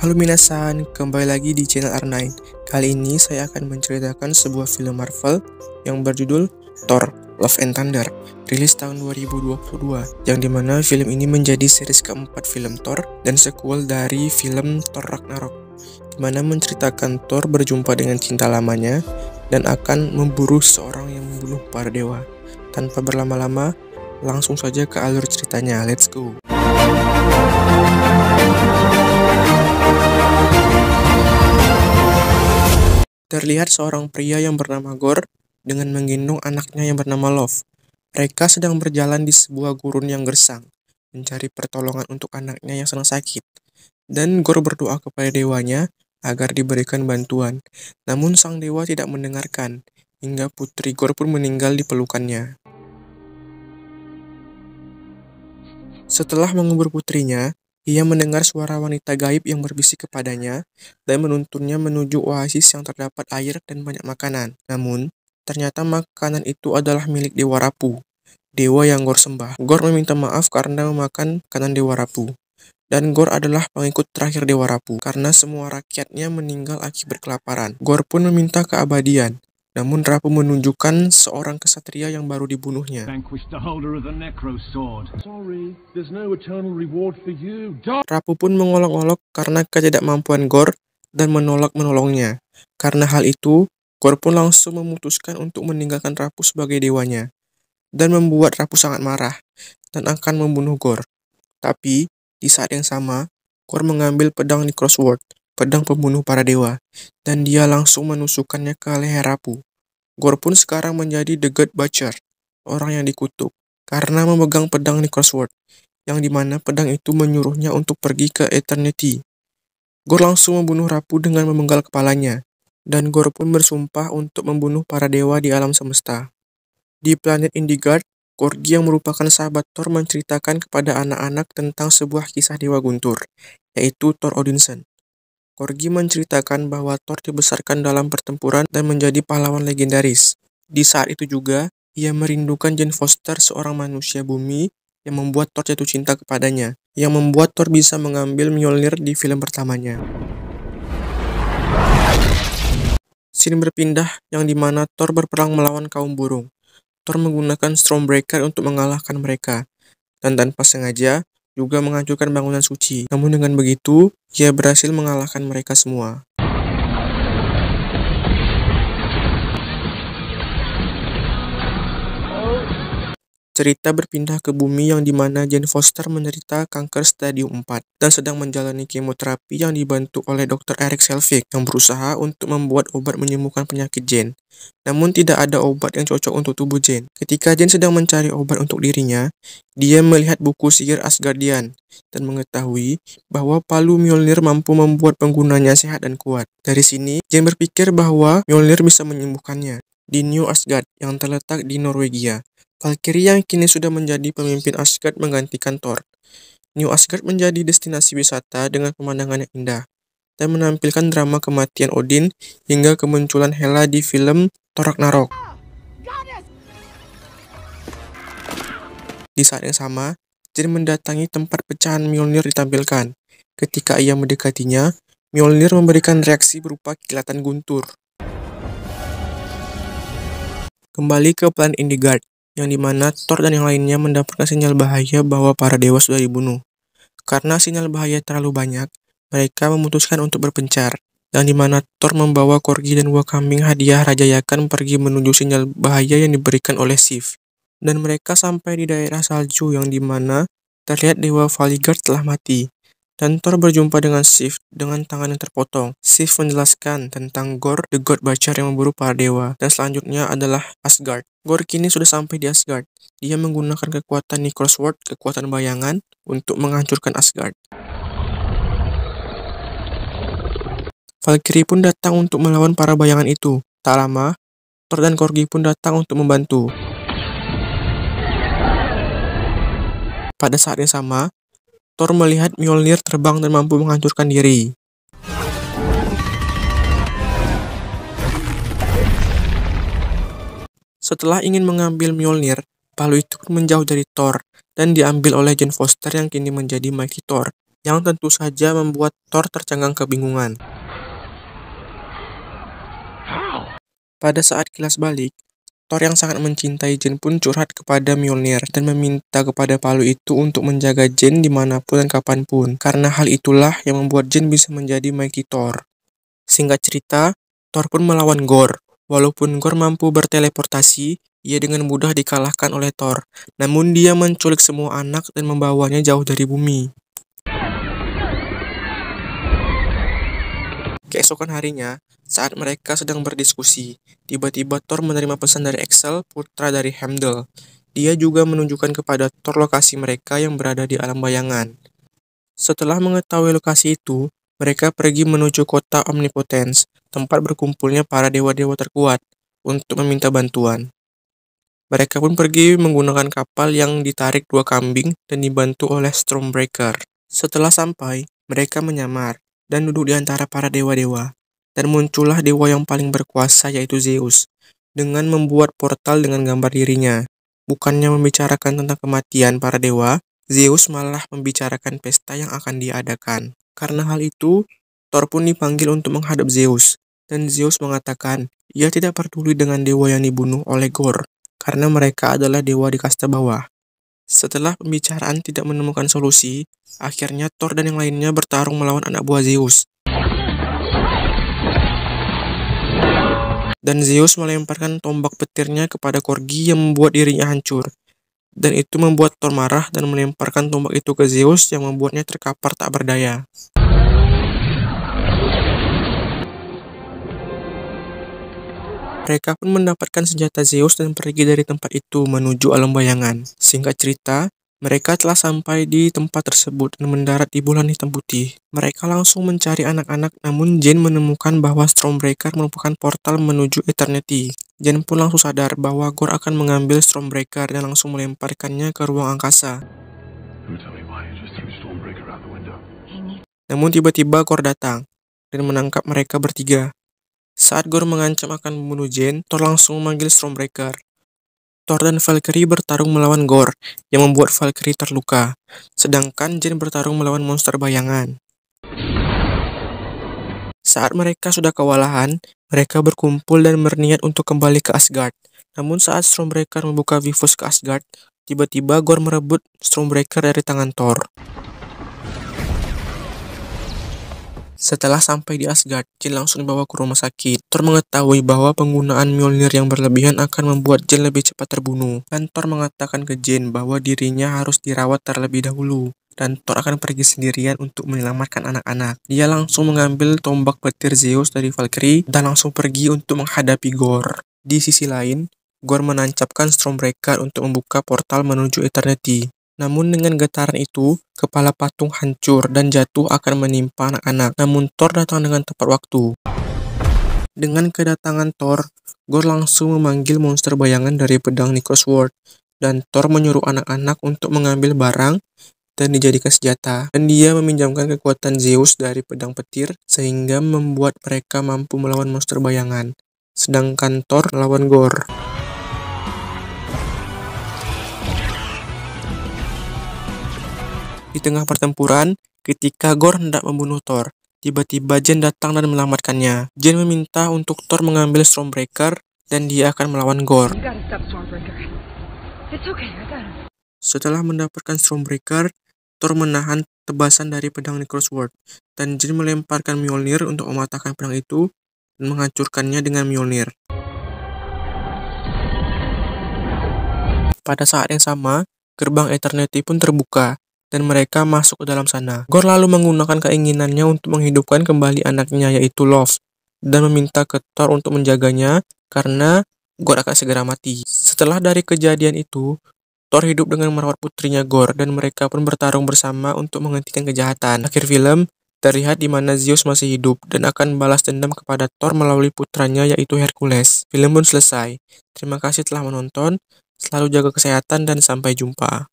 Halo minasan, kembali lagi di channel R9. Kali ini saya akan menceritakan sebuah film Marvel yang berjudul Thor: Love and Thunder, rilis tahun 2022, yang dimana film ini menjadi series keempat film Thor dan sequel dari film Thor Ragnarok, dimana menceritakan Thor berjumpa dengan cinta lamanya dan akan memburu seorang yang membunuh para dewa. Tanpa berlama-lama, langsung saja ke alur ceritanya, let's go! Terlihat seorang pria yang bernama Gorr dengan menggendong anaknya yang bernama Love. Mereka sedang berjalan di sebuah gurun yang gersang, mencari pertolongan untuk anaknya yang sedang sakit. Dan Gorr berdoa kepada dewanya agar diberikan bantuan. Namun sang dewa tidak mendengarkan, hingga putri Gorr pun meninggal di pelukannya. Setelah mengubur putrinya, ia mendengar suara wanita gaib yang berbisik kepadanya dan menuntunnya menuju oasis yang terdapat air dan banyak makanan. Namun, ternyata makanan itu adalah milik Dewa Rapu, dewa yang Gorr sembah. Gorr meminta maaf karena memakan makanan Dewa Rapu. Dan Gorr adalah pengikut terakhir Dewa Rapu, karena semua rakyatnya meninggal akibat kelaparan. Gorr pun meminta keabadian. Namun Rapu menunjukkan seorang kesatria yang baru dibunuhnya. Rapu pun mengolok-olok karena ketidakmampuan Gorr dan menolak menolongnya. Karena hal itu, Gorr pun langsung memutuskan untuk meninggalkan Rapu sebagai dewanya, dan membuat Rapu sangat marah dan akan membunuh Gorr. Tapi, di saat yang sama, Gorr mengambil pedang Necrosword, pedang pembunuh para dewa, dan dia langsung menusukkannya ke leher Rapu. Gorr pun sekarang menjadi The God Butcher, orang yang dikutuk, karena memegang pedang Necrosword, yang dimana pedang itu menyuruhnya untuk pergi ke Eternity. Gorr langsung membunuh Rapu dengan memenggal kepalanya, dan Gorr pun bersumpah untuk membunuh para dewa di alam semesta. Di planet Indigard, Korgi yang merupakan sahabat Thor menceritakan kepada anak-anak tentang sebuah kisah dewa guntur, yaitu Thor Odinson. Korgi menceritakan bahwa Thor dibesarkan dalam pertempuran dan menjadi pahlawan legendaris. Di saat itu juga, ia merindukan Jane Foster, seorang manusia bumi yang membuat Thor jatuh cinta kepadanya, yang membuat Thor bisa mengambil Mjolnir di film pertamanya. Scene berpindah yang dimana Thor berperang melawan kaum burung. Thor menggunakan Stormbreaker untuk mengalahkan mereka, dan tanpa sengaja juga menghancurkan bangunan suci. Namun dengan begitu, ia berhasil mengalahkan mereka semua. Cerita berpindah ke bumi yang dimana Jane Foster menderita kanker stadium 4 dan sedang menjalani kemoterapi yang dibantu oleh Dr. Eric Selvig yang berusaha untuk membuat obat menyembuhkan penyakit Jane. Namun tidak ada obat yang cocok untuk tubuh Jane. Ketika Jane sedang mencari obat untuk dirinya, dia melihat buku sihir Asgardian dan mengetahui bahwa palu Mjolnir mampu membuat penggunanya sehat dan kuat. Dari sini, Jane berpikir bahwa Mjolnir bisa menyembuhkannya. Di New Asgard yang terletak di Norwegia, Valkyrie yang kini sudah menjadi pemimpin Asgard menggantikan Thor. New Asgard menjadi destinasi wisata dengan pemandangan yang indah, dan menampilkan drama kematian Odin hingga kemunculan Hela di film Thor Ragnarok. Di saat yang sama, Jane mendatangi tempat pecahan Mjolnir ditampilkan. Ketika ia mendekatinya, Mjolnir memberikan reaksi berupa kilatan guntur. Kembali ke planet Indigard, yang dimana Thor dan yang lainnya mendapatkan sinyal bahaya bahwa para dewa sudah dibunuh. Karena sinyal bahaya terlalu banyak, mereka memutuskan untuk berpencar, yang dimana Thor membawa Korgi dan buah kambing hadiah Raja Yakan pergi menuju sinyal bahaya yang diberikan oleh Sif. Dan mereka sampai di daerah salju yang dimana terlihat Dewa Valgard telah mati. Dan Thor berjumpa dengan Sif dengan tangan yang terpotong. Sif menjelaskan tentang Gorr, The God Butcher yang memburu para dewa. Dan selanjutnya adalah Asgard. Gorr kini sudah sampai di Asgard. Dia menggunakan kekuatan Necrosword, kekuatan bayangan, untuk menghancurkan Asgard. Valkyrie pun datang untuk melawan para bayangan itu. Tak lama, Thor dan Korgi pun datang untuk membantu. Pada saat yang sama, Thor melihat Mjolnir terbang dan mampu menghancurkan diri. Setelah ingin mengambil Mjolnir, palu itu pun menjauh dari Thor dan diambil oleh Jane Foster yang kini menjadi Mighty Thor. yang tentu saja membuat Thor tercengang kebingungan. Pada saat kilas balik, Thor yang sangat mencintai Jane pun curhat kepada Mjolnir dan meminta kepada palu itu untuk menjaga Jane dimanapun dan kapanpun, karena hal itulah yang membuat Jane bisa menjadi Mighty Thor. Singkat cerita, Thor pun melawan Gorr. Walaupun Gorr mampu berteleportasi, ia dengan mudah dikalahkan oleh Thor. Namun dia menculik semua anak dan membawanya jauh dari bumi. Keesokan harinya, saat mereka sedang berdiskusi, tiba-tiba Thor menerima pesan dari Axel, putra dari Heimdall. Dia juga menunjukkan kepada Thor lokasi mereka yang berada di alam bayangan. Setelah mengetahui lokasi itu, mereka pergi menuju kota Omnipotence, tempat berkumpulnya para dewa-dewa terkuat, untuk meminta bantuan. Mereka pun pergi menggunakan kapal yang ditarik 2 kambing dan dibantu oleh Stormbreaker. Setelah sampai, mereka menyamar dan duduk di antara para dewa-dewa. Dan muncullah dewa yang paling berkuasa, yaitu Zeus, dengan membuat portal dengan gambar dirinya. Bukannya membicarakan tentang kematian para dewa, Zeus malah membicarakan pesta yang akan diadakan. Karena hal itu, Thor pun dipanggil untuk menghadap Zeus. Dan Zeus mengatakan, ia tidak peduli dengan dewa yang dibunuh oleh Gorr, karena mereka adalah dewa di kasta bawah. Setelah pembicaraan tidak menemukan solusi, akhirnya Thor dan yang lainnya bertarung melawan anak buah Zeus. Dan Zeus melemparkan tombak petirnya kepada Korgi yang membuat dirinya hancur. Dan itu membuat Thor marah dan melemparkan tombak itu ke Zeus yang membuatnya terkapar tak berdaya. Mereka pun mendapatkan senjata Zeus dan pergi dari tempat itu menuju alam bayangan. Singkat cerita, mereka telah sampai di tempat tersebut dan mendarat di bulan hitam putih. Mereka langsung mencari anak-anak, namun Jane menemukan bahwa Stormbreaker merupakan portal menuju Eternity. Jane pun langsung sadar bahwa Gorr akan mengambil Stormbreaker dan langsung melemparkannya ke ruang angkasa. Namun tiba-tiba Gorr datang dan menangkap mereka bertiga. Saat Gorr mengancam akan membunuh Jane, Thor langsung memanggil Stormbreaker. Thor dan Valkyrie bertarung melawan Gorr, yang membuat Valkyrie terluka. Sedangkan Jane bertarung melawan monster bayangan. Saat mereka sudah kewalahan, mereka berkumpul dan berniat untuk kembali ke Asgard. Namun saat Stormbreaker membuka Bifrost ke Asgard, tiba-tiba Gorr merebut Stormbreaker dari tangan Thor. Setelah sampai di Asgard, Jane langsung dibawa ke rumah sakit. Thor mengetahui bahwa penggunaan Mjolnir yang berlebihan akan membuat Jane lebih cepat terbunuh. Dan Thor mengatakan ke Jane bahwa dirinya harus dirawat terlebih dahulu. Dan Thor akan pergi sendirian untuk menyelamatkan anak-anak. Dia langsung mengambil tombak petir Zeus dari Valkyrie dan langsung pergi untuk menghadapi Gorr. Di sisi lain, Gorr menancapkan Stormbreaker untuk membuka portal menuju Eternity. Namun dengan getaran itu, kepala patung hancur dan jatuh akan menimpa anak-anak. Namun Thor datang dengan tepat waktu. Dengan kedatangan Thor, Gorr langsung memanggil monster bayangan dari pedang Necrosword. Dan Thor menyuruh anak-anak untuk mengambil barang dan dijadikan senjata. Dan dia meminjamkan kekuatan Zeus dari pedang petir sehingga membuat mereka mampu melawan monster bayangan. Sedangkan Thor melawan Gorr. Di tengah pertempuran, ketika Gorr hendak membunuh Thor, tiba-tiba Jane datang dan menyelamatkannya. Jane meminta untuk Thor mengambil Stormbreaker dan dia akan melawan Gorr. Setelah mendapatkan Stormbreaker, Thor menahan tebasan dari pedang Necrosword dan Jane melemparkan Mjolnir untuk mematahkan pedang itu dan menghancurkannya dengan Mjolnir. Pada saat yang sama, gerbang Eternity pun terbuka dan mereka masuk ke dalam sana. Gorr lalu menggunakan keinginannya untuk menghidupkan kembali anaknya, yaitu Love, dan meminta ke Thor untuk menjaganya karena Gorr akan segera mati. Setelah dari kejadian itu, Thor hidup dengan merawat putrinya Gorr dan mereka pun bertarung bersama untuk menghentikan kejahatan. Akhir film terlihat di mana Zeus masih hidup dan akan balas dendam kepada Thor melalui putranya, yaitu Hercules. Film pun selesai. Terima kasih telah menonton. Selalu jaga kesehatan dan sampai jumpa.